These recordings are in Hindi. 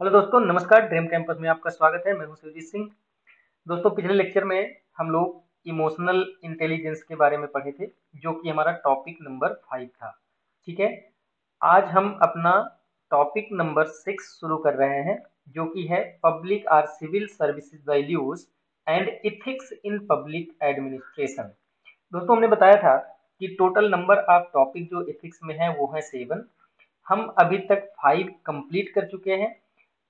हेलो दोस्तों, नमस्कार। ड्रीम कैंपस में आपका स्वागत है। मैं हूं सुरजीत सिंह। दोस्तों, पिछले लेक्चर में हम लोग इमोशनल इंटेलिजेंस के बारे में पढ़े थे, जो कि हमारा टॉपिक नंबर 5 था। ठीक है। आज हम अपना टॉपिक नंबर 6 शुरू कर रहे हैं, जो कि है public or civil services values and ethics in public administration. दोस्तों, हमने बताया था कि टोटल नंबर ऑफ टॉपिक जो इथिक्स में है वो है 7। हम अभी तक 5 कंप्लीट कर चुके हैं।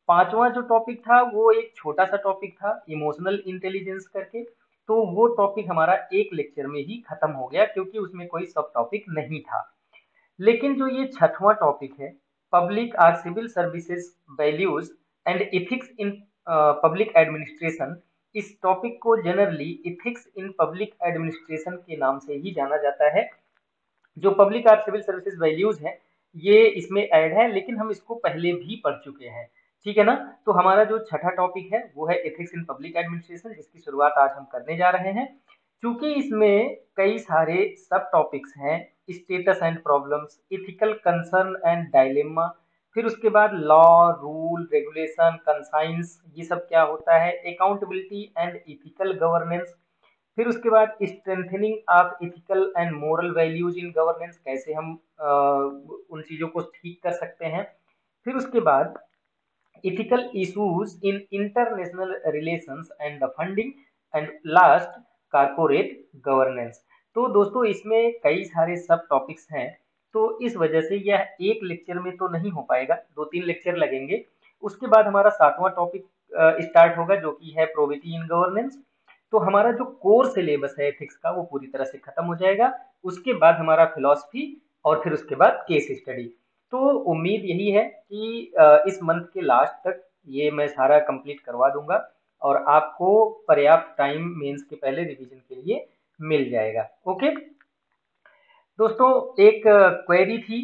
पांचवा जो टॉपिक था वो एक छोटा सा टॉपिक था, इमोशनल इंटेलिजेंस करके। तो वो टॉपिक हमारा एक लेक्चर में ही खत्म हो गया, क्योंकि उसमें कोई सब टॉपिक नहीं था। लेकिन जो ये छठवां टॉपिक है, public or civil services values and ethics in public administration, इस टॉपिक को generally ethics in public administration के नाम से ही जाना जाता है। जो public or civil services values है, ये इसमें ऐड है, लेकिन हम इसको पहले भी पढ़ चुके हैं। ठीक है ना। तो हमारा जो छठा टॉपिक है वो है एथिक्स इन पब्लिक एडमिनिस्ट्रेशन, जिसकी शुरुआत आज हम करने जा रहे हैं। क्योंकि इसमें कई सारे सब टॉपिक्स हैं, status and problems, ethical concern and dilemma, फिर उसके बाद लॉ, रूल, रेगुलेशन, कंसाइंस, ये सब क्या होता है, अकाउंटेबिलिटी एंड इथिकल गवर्नेंस, फिर उसके बाद strengthening of ethical and moral values in governance, कैसे हम उन चीजों को ठीक कर सकते हैं। फिर उसके बाद ethical issues in international relations and the funding, and last corporate governance. तो दोस्तों, इसमें कई सारे सब टॉपिक्स हैं, तो इस वजह से यह एक लेक्चर में तो नहीं हो पाएगा, 2-3 लेक्चर लगेंगे। उसके बाद हमारा सातवां टॉपिक स्टार्ट होगा, जो कि है प्रोबिटी इन गवर्नेंस। तो हमारा जो कोर सिलेबस है एथिक्स का वो पूरी तरह से खत्म हो जाएगा। उसके बाद हमारा फिलॉसफी, और फिर उसके बाद केस स्टडी। तो उम्मीद यही है कि इस मंथ के लास्ट तक ये मैं सारा कंप्लीट करवा दूंगा, और आपको पर्याप्त टाइम मेंस के पहले रिवीजन के लिए मिल जाएगा। ओके दोस्तों, एक क्वेरी थी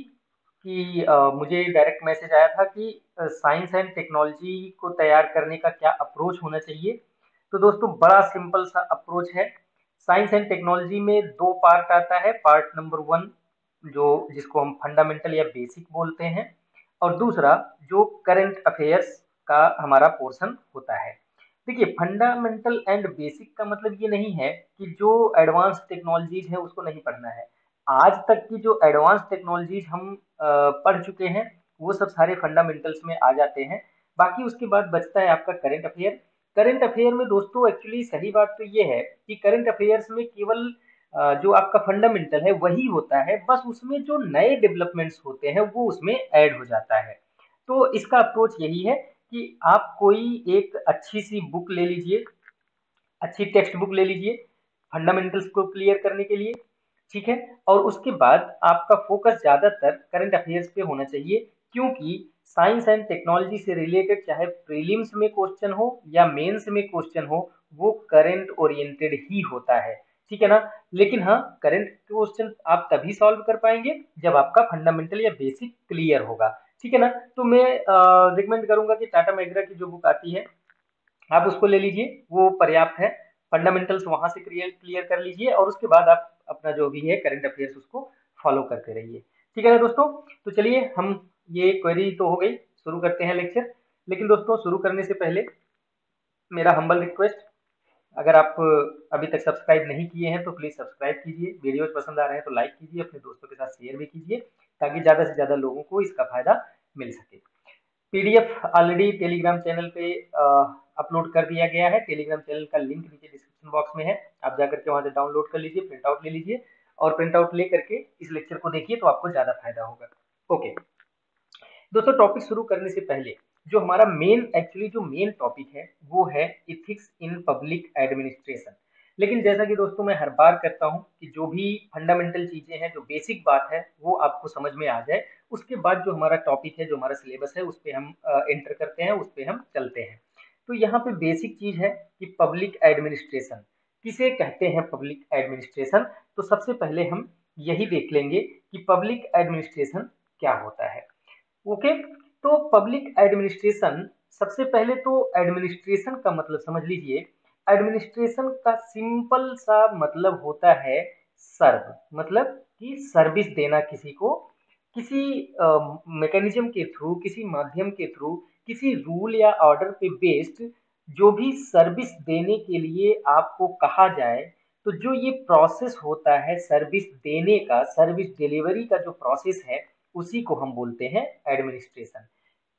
कि मुझे डायरेक्ट मैसेज आया था कि साइंस एंड टेक्नोलॉजी को तैयार करने का क्या अप्रोच होना चाहिए। तो दोस्तों, बड़ा सिंपल सा अप्रोच है। साइंस एंड टेक्नोलॉजी में दो पार्ट आता है। पार्ट नंबर 1, जो जिसको हम फंडामेंटल या बेसिक बोलते हैं, और दूसरा जो करंट अफेयर्स का हमारा पोर्शन होता है। देखिए, फंडामेंटल एंड बेसिक का मतलब ये नहीं है कि जो एडवांस टेक्नोलॉजीज है उसको नहीं पढ़ना है। आज तक की जो एडवांस टेक्नोलॉजीज हम पढ़ चुके हैं, वो सब सारे फंडामेंटल्स में आ जाते हैं। बाकी उसके बाद बचता है आपका करंट अफेयर। करंट अफेयर में दोस्तों एक्चुअली सही बात तो ये है कि करंट अफेयर्स में केवल जो आपका फंडामेंटल है वही होता है, बस उसमें जो नए डेवलपमेंट्स होते हैं वो उसमें ऐड हो जाता है। तो इसका अप्रोच यही है कि आप कोई एक अच्छी सी बुक ले लीजिए, अच्छी टेक्स्ट बुक ले लीजिए फंडामेंटल्स को क्लियर करने के लिए। ठीक है। और उसके बाद आपका फोकस ज्यादातर करंट अफेयर्स पे होना चाहिए, क्योंकि साइंस एंड टेक्नोलॉजी से रिलेटेड चाहे प्रीलिम्स में क्वेश्चन हो या मेंस में क्वेश्चन हो, वो करंट ओरिएंटेड ही होता है। ठीक है ना। लेकिन हाँ, करंट क्वेश्चन आप तभी सॉल्व कर पाएंगे जब आपका फंडामेंटल या बेसिक क्लियर होगा। ठीक है ना। तो मैं रिकमेंड करूंगा कि टाटा मैग्रा की जो बुक आती है आप उसको ले लीजिए, वो पर्याप्त है। फंडामेंटल्स वहां से क्लियर क्लियर कर लीजिए, और उसके बाद आप अपना जो भी है करंट अफेयर्स उसको फॉलो करते रहिए। ठीक है ना दोस्तों। तो चलिए, हम ये क्वेरी तो हो गई, शुरू करते हैं लेक्चर। लेकिन दोस्तों, शुरू करने से पहले मेरा हम्बल रिक्वेस्ट, अगर आप अभी तक सब्सक्राइब नहीं किए हैं तो प्लीज सब्सक्राइब कीजिए। वीडियोज पसंद आ रहे हैं तो लाइक कीजिए, अपने दोस्तों के साथ शेयर भी कीजिए, ताकि ज्यादा से ज्यादा लोगों को इसका फायदा मिल सके। पीडीएफ ऑलरेडी टेलीग्राम चैनल पे अपलोड कर दिया गया है। टेलीग्राम चैनल का लिंक नीचे डिस्क्रिप्शन बॉक्स में है, आप जाकर के वहां से डाउनलोड कर लीजिए, प्रिंट आउट ले लीजिए, और प्रिंट आउट ले करके इस लेक्चर को देखिए तो आपको ज्यादा फायदा होगा। ओके दोस्तों, टॉपिक शुरू करने से पहले जो हमारा मेन एक्चुअली जो मेन टॉपिक है वो है इथिक्स इन पब्लिक एडमिनिस्ट्रेशन। लेकिन जैसा कि दोस्तों मैं हर बार करता हूं कि जो भी फंडामेंटल चीजें हैं, जो बेसिक बात है, वो आपको समझ में आ जाए। उसके बाद जो हमारा टॉपिक है, जो हमारा सिलेबस है, उस पर हम एंटर करते हैं, उस पर हम चलते हैं। तो यहाँ पे बेसिक चीज है कि पब्लिक एडमिनिस्ट्रेशन किसे कहते हैं। पब्लिक एडमिनिस्ट्रेशन, तो सबसे पहले हम यही देख लेंगे कि पब्लिक एडमिनिस्ट्रेशन क्या होता है। ओके। तो पब्लिक एडमिनिस्ट्रेशन, सबसे पहले तो एडमिनिस्ट्रेशन का मतलब समझ लीजिए। एडमिनिस्ट्रेशन का सिंपल सा मतलब होता है सर्व, मतलब कि सर्विस देना किसी को, किसी मैकेनिज्म के थ्रू, किसी माध्यम के थ्रू किसी रूल या ऑर्डर पे बेस्ड जो भी सर्विस देने के लिए आपको कहा जाए, तो जो ये प्रोसेस होता है सर्विस देने का, सर्विस डिलीवरी का जो प्रोसेस है, उसी को हम बोलते हैं administration.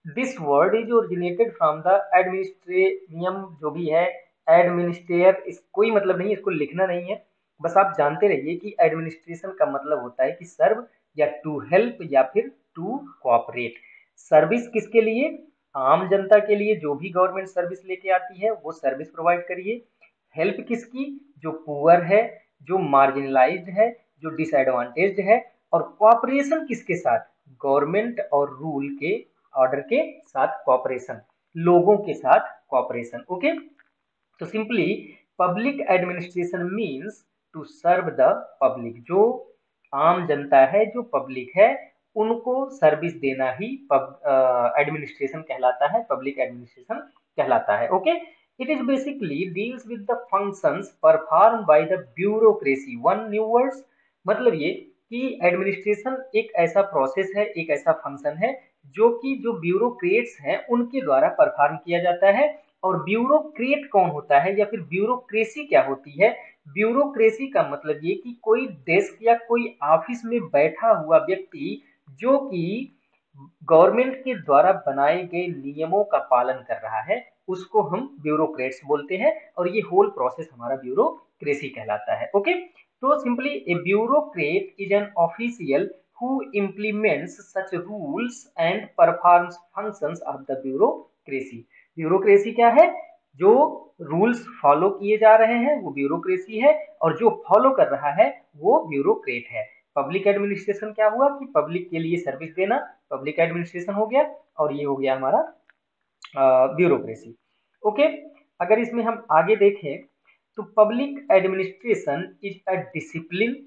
This word is originated from the administrenium, जो भी है एडमिनिस्ट्रेयर, इस कोई मतलब नहीं, इसको लिखना नहीं है, बस आप जानते रहिए कि एडमिनिस्ट्रेशन का मतलब होता है कि सर्व या टू हेल्प या फिर टू कोऑपरेट। सर्विस किसके लिए? आम जनता के लिए, जो भी गवर्नमेंट सर्विस लेके आती है वो सर्विस प्रोवाइड करिए। हेल्प किसकी? जो पुअर है, जो मार्जिनलाइज्ड है, जो डिसएडवांटेज्ड है। और कोऑपरेशन किसके साथ? गवर्नमेंट और रूल के ऑर्डर के साथ कोऑपरेशन, लोगों के साथ कोऑपरेशन। ओके, तो simply public administration means to serve the public. जो आम जनता है, जो पब्लिक है, उनको सर्विस देना ही एडमिनिस्ट्रेशन कहलाता है, पब्लिक एडमिनिस्ट्रेशन कहलाता है। Okay, it is basically deals with the functions perform by the bureaucracy. One new words, मतलब ये कि एडमिनिस्ट्रेशन एक ऐसा प्रोसेस है, एक ऐसा फंक्शन है जो कि जो ब्यूरोक्रेट्स हैं उनके द्वारा परफॉर्म किया जाता है। और ब्यूरोक्रेट कौन होता है या फिर ब्यूरोक्रेसी क्या होती है? ब्यूरोक्रेसी का मतलब ये कि कोई डेस्क या कोई ऑफिस में बैठा हुआ व्यक्ति जो कि गवर्नमेंट के द्वारा बनाए गए नियमों का पालन कर रहा है, उसको हम ब्यूरोक्रेट्स बोलते हैं। और ये होल प्रोसेस हमारा ब्यूरोक्रेसी कहलाता है। ओके, तो simply A bureaucrat is an official who implements such rules and performs functions of the bureaucracy। Bureaucracy क्या है? जो रूल्स फॉलो किए जा रहे हैं वो ब्यूरोक्रेसी है, और जो फॉलो कर रहा है वो ब्यूरोक्रेट है। पब्लिक एडमिनिस्ट्रेशन क्या हुआ कि पब्लिक के लिए सर्विस देना, पब्लिक एडमिनिस्ट्रेशन हो गया, और ये हो गया हमारा ब्यूरोक्रेसी। ओके, अगर इसमें हम आगे देखें तो public administration is a discipline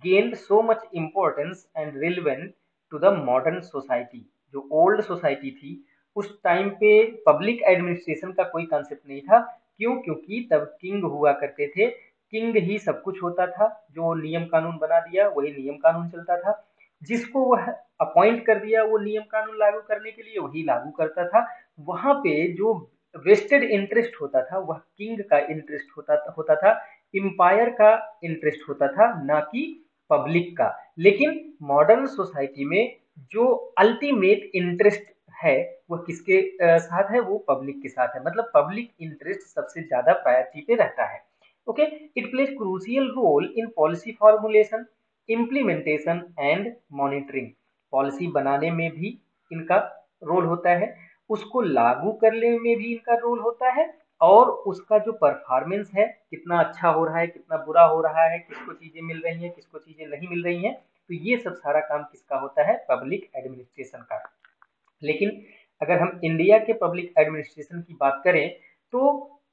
gained so much importance and relevant to the modern society। जो ओल्ड सोसाइटी थी उस टाइम पे पब्लिक एडमिनिस्ट्रेशन का कोई कंसेप्ट नहीं था। क्यों? क्योंकि तब किंग हुआ करते थे, किंग ही सब कुछ होता था, जो नियम कानून बना दिया वही नियम कानून चलता था, जिसको वह अपॉइंट कर दिया वो नियम कानून लागू करने के लिए वही लागू करता था। वहां पे जो वेस्टेड इंटरेस्ट होता था वह किंग का इंटरेस्ट होता था, एम्पायर का इंटरेस्ट होता था, ना कि पब्लिक का। लेकिन मॉडर्न सोसाइटी में जो अल्टीमेट इंटरेस्ट है वह किसके साथ है? वो पब्लिक के साथ है, मतलब पब्लिक इंटरेस्ट सबसे ज्यादा प्रायोरिटी पे रहता है। Okay, it plays crucial role in policy formulation, implementation and monitoring. Policy बनाने में भी इनका रोल होता है, उसको लागू करने में भी इनका रोल होता है, और उसका जो परफॉर्मेंस है कितना अच्छा हो रहा है, कितना बुरा हो रहा है, किसको चीजें मिल रही हैं, किसको चीजें नहीं मिल रही हैं, तो ये सब सारा काम किसका होता है? पब्लिक एडमिनिस्ट्रेशन का। लेकिन अगर हम इंडिया के पब्लिक एडमिनिस्ट्रेशन की बात करें तो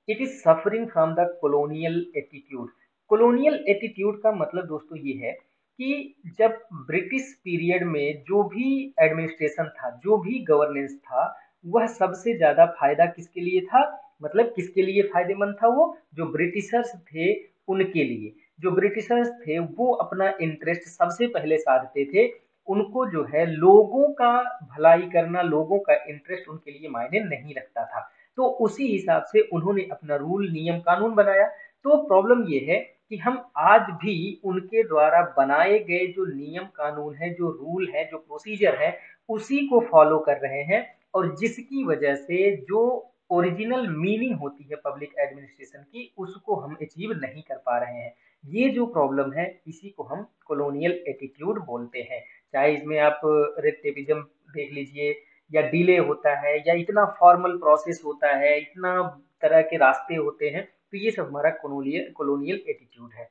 it is suffering from the colonial attitude. Colonial attitude का मतलब दोस्तों ये है कि जब ब्रिटिश पीरियड में जो भी एडमिनिस्ट्रेशन था, जो भी गवर्नेंस था, वह सबसे ज्यादा फायदा किसके लिए था? मतलब किसके लिए फायदेमंद था? वो जो ब्रिटिशर्स थे उनके लिए। जो ब्रिटिशर्स थे वो अपना इंटरेस्ट सबसे पहले साधते थे, उनको जो है लोगों का भलाई करना, लोगों का इंटरेस्ट उनके लिए मायने नहीं रखता था। तो उसी हिसाब से उन्होंने अपना रूल नियम कानून बनाया। तो प्रॉब्लम ये है कि हम आज भी उनके द्वारा बनाए गए जो नियम कानून है, जो रूल है, जो प्रोसीजर है, उसी को फॉलो कर रहे हैं, और जिसकी वजह से जो ओरिजिनल मीनिंग होती है पब्लिक एडमिनिस्ट्रेशन की उसको हम अचीव नहीं कर पा रहे हैं। ये जो प्रॉब्लम है इसी को हम कॉलोनियल एटीट्यूड बोलते हैं। चाहे इसमें आप रेड देख लीजिए, या डिले होता है, या इतना फॉर्मल प्रोसेस होता है, इतना तरह के रास्ते होते हैं, तो ये सब हमारा कॉलोनियल एटीट्यूड है।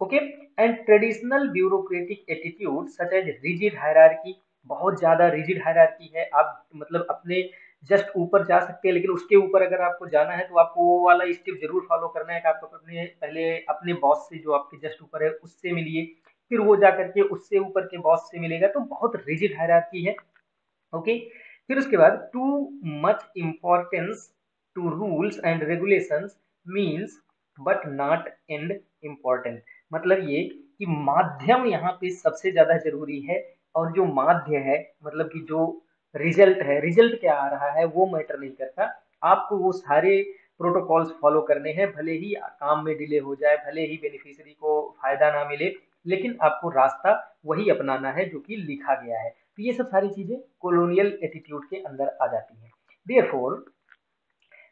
Okay, and traditional bureaucratic attitude such as rigid hierarchy. बहुत ज्यादा रिजिड हायरार्की है, आप मतलब अपने जस्ट ऊपर जा सकते हैं, लेकिन उसके ऊपर अगर आपको जाना है तो आपको वो वाला स्टेप जरूर फॉलो करना है कि आपको अपने पहले अपने बॉस से जो आपके जस्ट ऊपर है उससे मिलिए, फिर वो जा करके उससे ऊपर के बॉस से मिलेगा, तो बहुत रिजिड हायरार्की है। ओके, फिर उसके बाद too much importance to rules and regulations means but not and important. मतलब ये कि माध्यम यहाँ पे सबसे ज्यादा जरूरी है, और जो माध्य है मतलब कि जो रिजल्ट है, रिजल्ट क्या आ रहा है वो मैटर नहीं करता। आपको वो सारे प्रोटोकॉल्स फॉलो करने हैं, भले ही काम में डिले हो जाए, भले ही बेनिफिशियरी को फायदा ना मिले, लेकिन आपको रास्ता वही अपनाना है जो कि लिखा गया है। तो ये सब सारी चीजें कॉलोनियल एटीट्यूड के अंदर आ जाती हैं। Therefore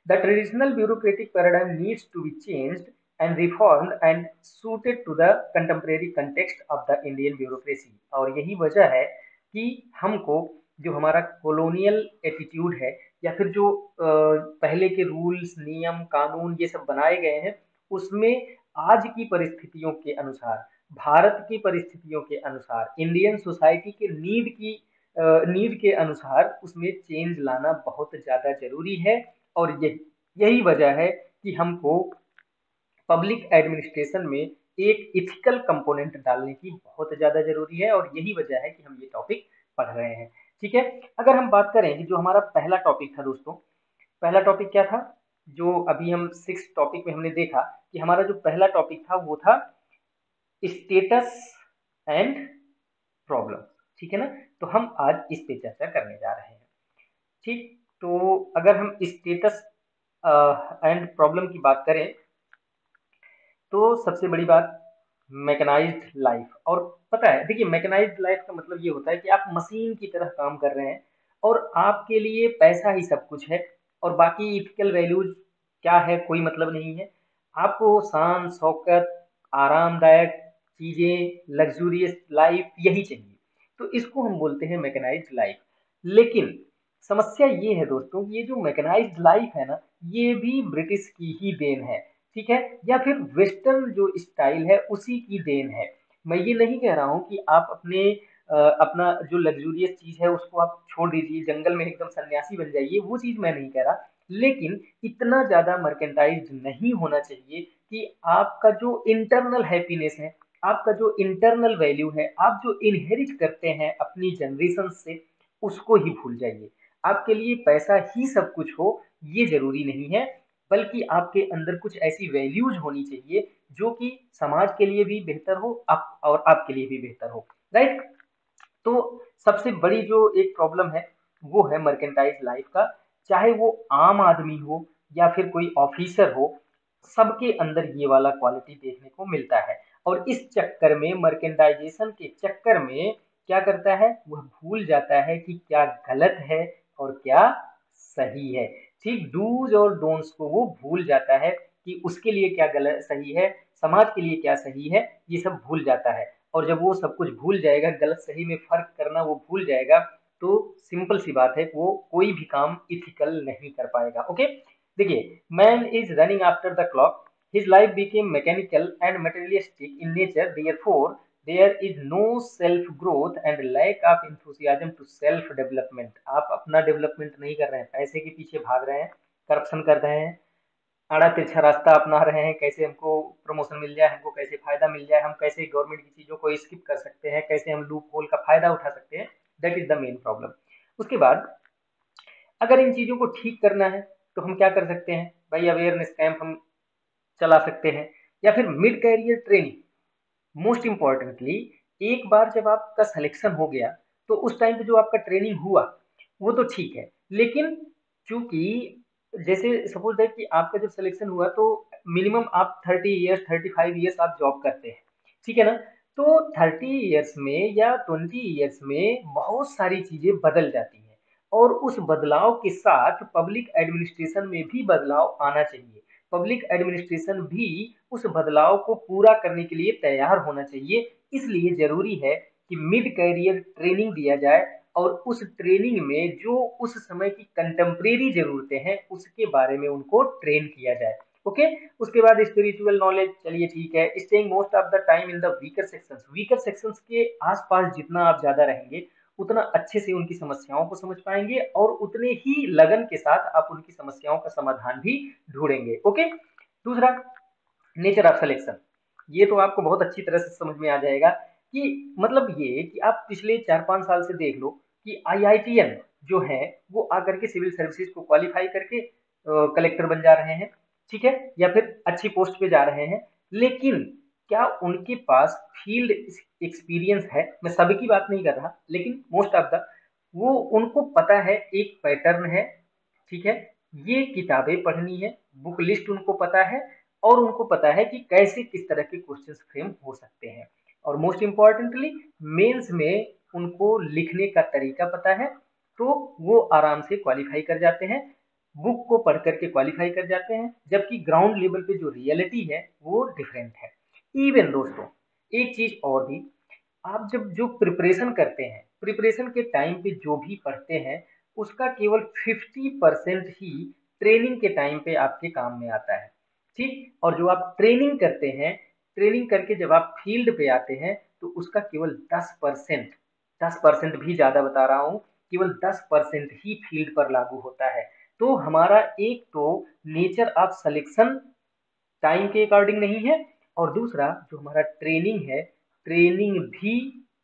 the traditional bureaucratic paradigm needs to be changed and reformed and suited to the contemporary context of the Indian bureaucracy। और यही वजह है कि हमको जो हमारा कॉलोनियल एटीट्यूड है, या फिर जो पहले के रूल्स नियम कानून ये सब बनाए गए हैं, उसमें आज की परिस्थितियों के अनुसार, भारत की परिस्थितियों के अनुसार, इंडियन सोसाइटी के नीड के अनुसार उसमें चेंज लाना बहुत ज्यादा जरूरी है। और यही वजह है कि हमको पब्लिक एडमिनिस्ट्रेशन में एक इथिकल कंपोनेंट डालने की बहुत ज्यादा जरूरी है, और यही वजह है कि हम ये टॉपिक पढ़ रहे हैं। ठीक है, अगर हम बात करें कि जो हमारा पहला टॉपिक था दोस्तों, पहला टॉपिक क्या था, जो अभी हम 6 टॉपिक में हमने देखा कि हमारा जो पहला टॉपिक था वो था स्टेटस एंड प्रॉब्लम। ठीक है ना, तो हम आज इस पे चर्चा करने जा रहे हैं। ठीक, तो अगर हम स्टेटस एंड प्रॉब्लम की बात करें, तो सबसे बड़ी बात मैकेनाइज्ड लाइफ। और पता है, देखिए मैकेनाइज्ड लाइफ का मतलब ये होता है कि आप मशीन की तरह काम कर रहे हैं और आपके लिए पैसा ही सब कुछ है, और बाकी इथिकल वैल्यूज क्या है कोई मतलब नहीं है। आपको शान शौकत, आरामदायक चीजें, लग्जूरियस लाइफ यही चाहिए, तो इसको हम बोलते हैं मैकेनाइज्ड लाइफ। लेकिन समस्या ये है दोस्तों, ये जो मैकेनाइज्ड लाइफ है ना, ये भी ब्रिटिश की ही देन है। ठीक है, या फिर वेस्टर्न जो स्टाइल है उसी की देन है। मैं ये नहीं कह रहा हूँ कि आप अपना जो लग्जूरियस चीज है उसको आप छोड़ दीजिए, जंगल में एकदम सन्यासी बन जाइए, वो चीज मैं नहीं कह रहा। लेकिन इतना ज्यादा मर्केंटाइज्ड नहीं होना चाहिए कि आपका जो इंटरनल हैप्पीनेस है, आपका जो इंटरनल वैल्यू है, आप जो इनहेरिट करते हैं अपनी जनरेशन से, उसको ही भूल जाइए। आपके लिए पैसा ही सब कुछ हो ये जरूरी नहीं है, बल्कि आपके अंदर कुछ ऐसी वैल्यूज होनी चाहिए जो कि समाज के लिए भी बेहतर हो, आप और आपके लिए भी बेहतर हो। राइट, तो सबसे बड़ी जो एक प्रॉब्लम है वो है मर्केंटाइज लाइफ का। चाहे वो आम आदमी हो या फिर कोई ऑफिसर हो, सबके अंदर ये वाला क्वालिटी देखने को मिलता है। और इस चक्कर में, मर्केंटाइजेशन के चक्कर में क्या करता है, वह भूल जाता है कि क्या गलत है और क्या सही है। ठीक, डूज और डोंट्स को वो भूल जाता है कि उसके लिए क्या गलत सही है, समाज के लिए क्या सही है, ये सब भूल जाता है। और जब वो सब कुछ भूल जाएगा, गलत सही में फर्क करना वो भूल जाएगा, तो सिंपल सी बात है वो कोई भी काम इथिकल नहीं कर पाएगा। ओके, देखिए, man is running after the clock, his life became mechanical and materialistic in nature, therefore there is no self growth and lack of enthusiasm to self development. आप अपना डेवलपमेंट नहीं कर रहे हैं, पैसे के पीछे भाग रहे हैं, करप्शन कर रहे हैं, आड़ा तिरछा रास्ता अपना रहे हैं, कैसे हमको प्रमोशन मिल जाए, हमको कैसे फायदा मिल जाए, हम कैसे गवर्नमेंट की चीजों को स्किप कर सकते हैं, कैसे हम लूप होल का फायदा उठा सकते हैं। That is the main problem. उसके बाद अगर इन चीजों को ठीक करना है तो हम क्या कर सकते हैं भाई, अवेयरनेस कैंप हम चला सकते हैं, या फिर mid career training. Most importantly, एक बार जब आपका सिलेक्शन हो गया तो उस टाइम पे जो आपका ट्रेनिंग हुआ वो तो ठीक है, लेकिन चूंकि जैसे सपोज दैट कि आपका जब सिलेक्शन हुआ तो मिनिमम आप 30 ईयर्स 35 ईयर्स आप जॉब करते हैं, ठीक है ना। तो 30 ईयर्स में या 20 ईयर्स में बहुत सारी चीजें बदल जाती हैं, और उस बदलाव के साथ पब्लिक एडमिनिस्ट्रेशन में भी बदलाव आना चाहिए। पब्लिक एडमिनिस्ट्रेशन भी उस बदलाव को पूरा करने के लिए तैयार होना चाहिए। इसलिए जरूरी है कि मिड कैरियर ट्रेनिंग दिया जाए, और उस ट्रेनिंग में जो उस समय की कंटेम्प्रेरी जरूरतें हैं उसके बारे में उनको ट्रेन किया जाए। ओके, उसके बाद स्पिरिचुअल नॉलेज, चलिए ठीक है, staying most of the time in the weaker sections. Weaker sections के आसपास जितना आप ज्यादा रहेंगे, उतना अच्छे से उनकी समस्याओं को समझ पाएंगे, और उतने ही लगन के साथ आप उनकी समस्याओं का समाधान भी ढूंढेंगे। ओके, दूसरा, नेचर ऑफ सिलेक्शन। ये तो आपको बहुत अच्छी तरह से समझ में आ जाएगा कि मतलब ये कि आप पिछले 4-5 साल से देख लो कि आईआईटीएन जो है वो आकर के सिविल सर्विसेज को क्वालिफाई करके कलेक्टर बन जा रहे हैं, ठीक है, या फिर अच्छी पोस्ट पे जा रहे हैं। लेकिन क्या उनके पास फील्ड एक्सपीरियंस है? मैं सबकी बात नहीं कर रहा, लेकिन मोस्ट ऑफ द वो उनको पता है एक पैटर्न है, ठीक है, ये किताबें पढ़नी है, बुक लिस्ट उनको पता है, और उनको पता है कि कैसे किस तरह के क्वेश्चंस फ्रेम हो सकते हैं, और मोस्ट इम्पॉर्टेंटली मेंस में उनको लिखने का तरीका पता है, तो वो आराम से क्वालिफाई कर जाते हैं, बुक को पढ़ करके क्वालिफाई कर जाते हैं, जबकि ग्राउंड लेवल पे जो रियलिटी है वो डिफरेंट है। इवन दोस्तों एक चीज और भी, आप जब जो प्रिपरेशन करते हैं, प्रिपरेशन के टाइम पे जो भी पढ़ते हैं उसका केवल 50% ही ट्रेनिंग के टाइम पे आपके काम में आता है, ठीक, और जो आप ट्रेनिंग करते हैं, ट्रेनिंग करके जब आप फील्ड पे आते हैं तो उसका केवल 10%, 10% भी ज्यादा बता रहा हूँ, केवल 10% ही फील्ड पर लागू होता है। तो हमारा एक तो नेचर ऑफ सिलेक्शन टाइम के अकॉर्डिंग नहीं है, और दूसरा जो हमारा ट्रेनिंग है, ट्रेनिंग भी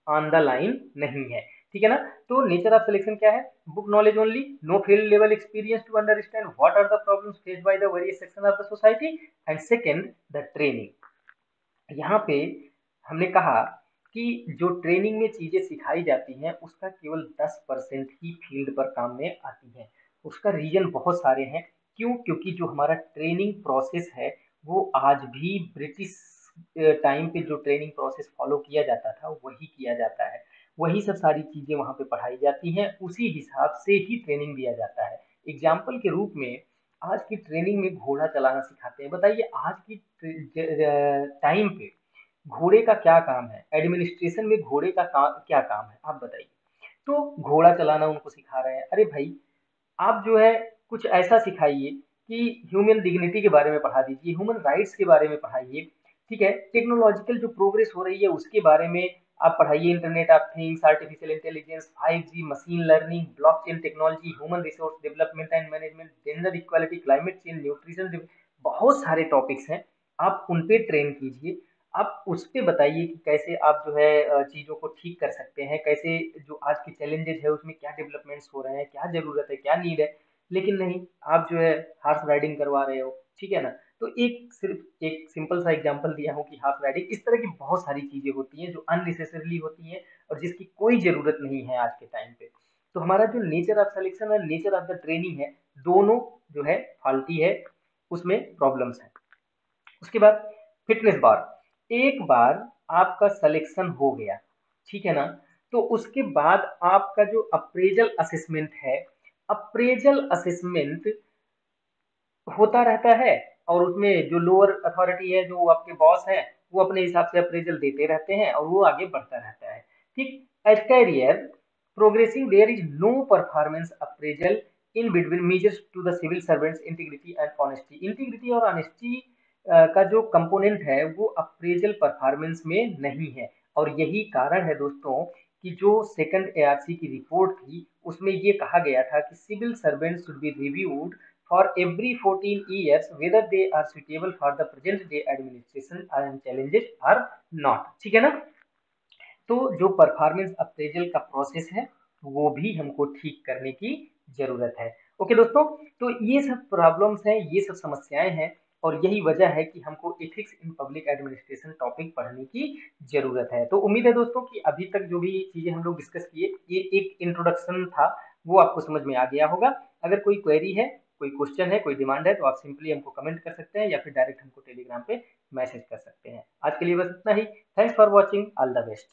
ऑन द लाइन नहीं है, ठीक है ना। तो नेचर ऑफ सिलेक्शन क्या है, book knowledge only, no field level experience to understand what are the problems faced by the various section of the society, and second the training. यहाँ पे हमने कहा कि जो ट्रेनिंग में चीजें सिखाई जाती हैं उसका केवल 10% ही फील्ड पर काम में आती है। उसका रीजन बहुत सारे हैं, क्यों, क्योंकि जो हमारा ट्रेनिंग प्रोसेस है वो आज भी ब्रिटिश टाइम पे जो ट्रेनिंग प्रोसेस फॉलो किया जाता था वही किया जाता है, वही सब सारी चीजें वहाँ पे पढ़ाई जाती हैं, उसी हिसाब से ही ट्रेनिंग दिया जाता है। एग्जाम्पल के रूप में आज की ट्रेनिंग में घोड़ा चलाना सिखाते हैं, बताइए आज की टाइम पे घोड़े का क्या काम है, एडमिनिस्ट्रेशन में घोड़े का क्या काम है, आप बताइए। तो घोड़ा चलाना उनको सिखा रहे हैं, अरे भाई आप जो है कुछ ऐसा सिखाइए कि ह्यूमन डिग्निटी के बारे में पढ़ा दीजिए, ह्यूमन राइट्स के बारे में पढ़ाइए, ठीक है, टेक्नोलॉजिकल जो प्रोग्रेस हो रही है उसके बारे में आप पढ़ाइए, internet of things, artificial intelligence, 5G, machine learning, blockchain technology, human resource development and management, gender equality, climate change, nutrition, बहुत सारे टॉपिक्स हैं, आप उन पे ट्रेन कीजिए, आप उस पे बताइए कि कैसे आप जो है चीज़ों को ठीक कर सकते हैं, कैसे जो आज के चैलेंजेस है उसमें क्या डेवलपमेंट्स हो रहे हैं, क्या ज़रूरत है, क्या नीड है। लेकिन नहीं, आप जो है हॉर्स राइडिंग करवा रहे हो, ठीक है ना। तो एक सिर्फ एक सिंपल सा एग्जांपल दिया हूँ कि हॉर्स राइडिंग, इस तरह की बहुत सारी चीज़ें होती हैं जो अननेसेसरीली होती हैं और जिसकी कोई ज़रूरत नहीं है आज के टाइम पे। तो हमारा जो नेचर ऑफ सिलेक्शन और नेचर ऑफ द ट्रेनिंग है, दोनों जो है फाल्टी है, उसमें प्रॉब्लम्स हैं। उसके बाद फिटनेस बार, एक बार आपका सिलेक्शन हो गया, ठीक है ना, तो उसके बाद आपका जो अप्रेजल असेसमेंट है, अप्रेजल असेसमेंट होता रहता है, और उसमें जो लोअर अथॉरिटी है, जो आपके बॉस हैं, वो अपने हिसाब से अप्रेजल देते रहते हैं और वो आगे बढ़ता रहता है, ठीक। As career progressing there is no performance appraisal in between measures to the civil servants integrity and honesty, integrity और ऑनेस्टी का जो कंपोनेंट है वो अप्रेजल परफॉर्मेंस में नहीं है, और यही कारण है दोस्तों कि जो सेकंड एआरसी की रिपोर्ट थी उसमें ये कहा गया था कि civil servant should be reviewed for every 14 years whether they are suitable for the present day administration and challenges or not, ठीक है ना। तो जो परफॉर्मेंस अप्रेजल का प्रोसेस है वो भी हमको ठीक करने की जरूरत है। ओके दोस्तों, तो ये सब प्रॉब्लम्स हैं, ये सब समस्याएं हैं, और यही वजह है कि हमको ethics in public administration topic पढ़ने की जरूरत है। तो उम्मीद है दोस्तों कि अभी तक जो भी चीजें हम लोग डिस्कस किए, ये एक इंट्रोडक्शन था, वो आपको समझ में आ गया होगा। अगर कोई क्वेरी है, कोई क्वेश्चन है, कोई डिमांड है, तो आप सिंपली हमको कमेंट कर सकते हैं या फिर डायरेक्ट हमको टेलीग्राम पे मैसेज कर सकते हैं। आज के लिए बस इतना ही। Thanks for watching, all the best.